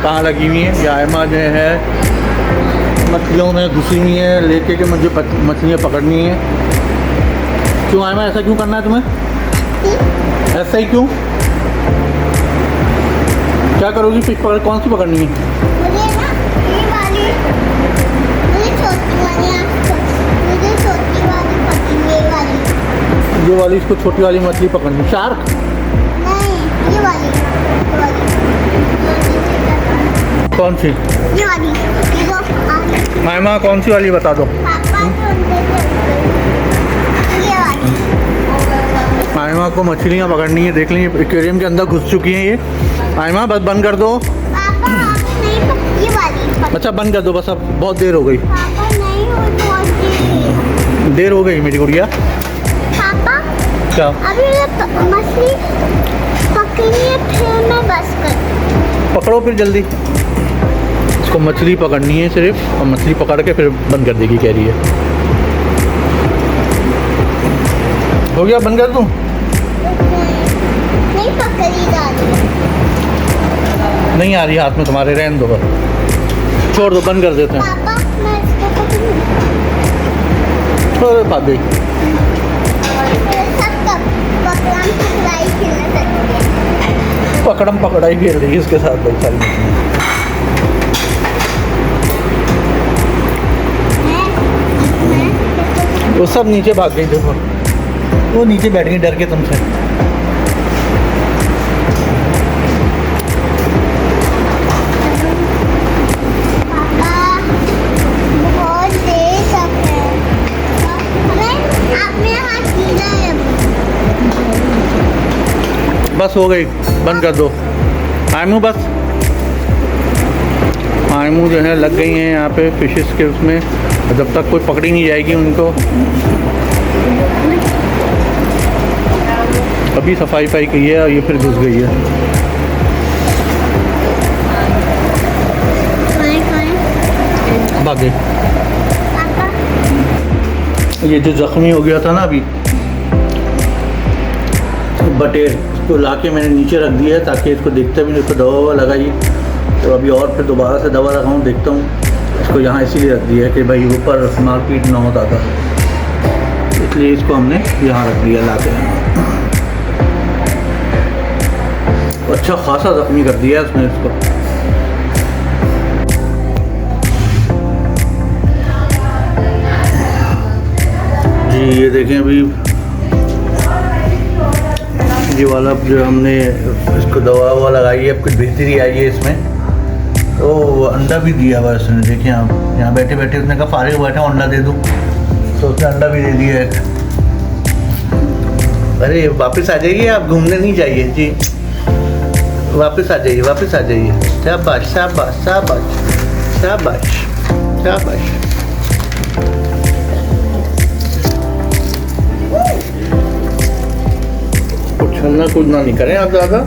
कहाँ लगी हुई है। ये आयमा जो है मछलियों में घुसी हुई है, लेके के मुझे मछलियाँ पकड़नी है। क्यों आयमा, ऐसा क्यों करना है तुम्हें? ऐसा ही क्यों? क्या करोगी फिश पकड़? कौन सी पकड़नी है? मुझे ना ये वाली, मुझे छोटी वाली मुझे छोटी वाली पकड़नी, ये वाली। ये वाली, इसको छोटी वाली मछली पकड़नी। शार्क? नहीं, ये वाली। कौन सी? ये वाली, ये दो। आयमा कौन सी वाली बता दो। पापा तो ये वाली। आयमा को मछलियाँ पकड़नी है। देख लीजिए एक्वेरियम के अंदर घुस चुकी हैं ये। आयमा बस बंद कर दो। पापा नहीं, ये वाली। अच्छा बंद कर दो बस, अब बहुत देर हो गई। पापा नहीं, हो बहुत देर हो गई मेरी गुड़िया। पापा क्या? अभी ये मछली पकड़नी है, फिर मैं बस कर। पकड़ो फिर जल्दी। इसको मछली पकड़नी है सिर्फ, और मछली पकड़ के फिर बंद कर देगी, कह रही है। हो गया, बंद कर दूँ? नहीं पकड़ी जा रही। नहीं आ रही हाथ में तुम्हारे, रहने दो बस, छोड़ दो, बंद कर देते हैं। पापा मैं इसको पकड़ूं। छोड़ दो, भाग गई। सब पकड़म पकड़ाई खेलने सकते हैं। पकड़म पकड़ाई खेल रही है इसके साथ बहुत सारी मछलियाँ। वो सब नीचे भाग गई, देखो वो नीचे बैठ गई डर के तुमसे। पापा बहुत देर तक है। हमें आप मेरा हाथ सीधा है। बस हो गई, बंद कर दो। आयमू बस। आयमू जो है लग गई हैं यहाँ पे फिशेस के उसमें, जब तक कोई पकड़ी नहीं जाएगी उनको। अभी सफाई की है और ये फिर घुस गई है। भाग गई। पापा ये जो जख्मी हो गया था ना अभी बटेर, इसको लाके मैंने नीचे रख दिया है ताकि इसको देखते भी नहीं, इसको दवा ववा लगाई। तो अभी और फिर दोबारा से दवा लगाऊँ, देखता हूँ। इसको यहाँ इसीलिए रख दिया है कि भाई ऊपर मारपीट ना हो ज़्यादा, इसलिए इसको हमने यहाँ रख दिया लाके। अच्छा खासा जख्मी कर दिया है उसने इसको। जी ये देखें, अभी ये वाला जो हमने इसको दवा ववा लगाई है, अब कुछ बेहतरी आई है इसमें। तो अंडा भी दिया हुआ उसने, देखिए आप यहाँ बैठे बैठे उसने कहा फारिग बैठा हूँ अंडा दे दूँ, तो उसने अंडा भी दे दिया है। अरे वापस आ जाइए, आप घूमने नहीं जाइए जी, वापस आ जाइए, वापस आ जाइए। शाबाश शाबाश शाबाश शाबाश शाबाश। उछलना कूदना नहीं करें आप ज़्यादा।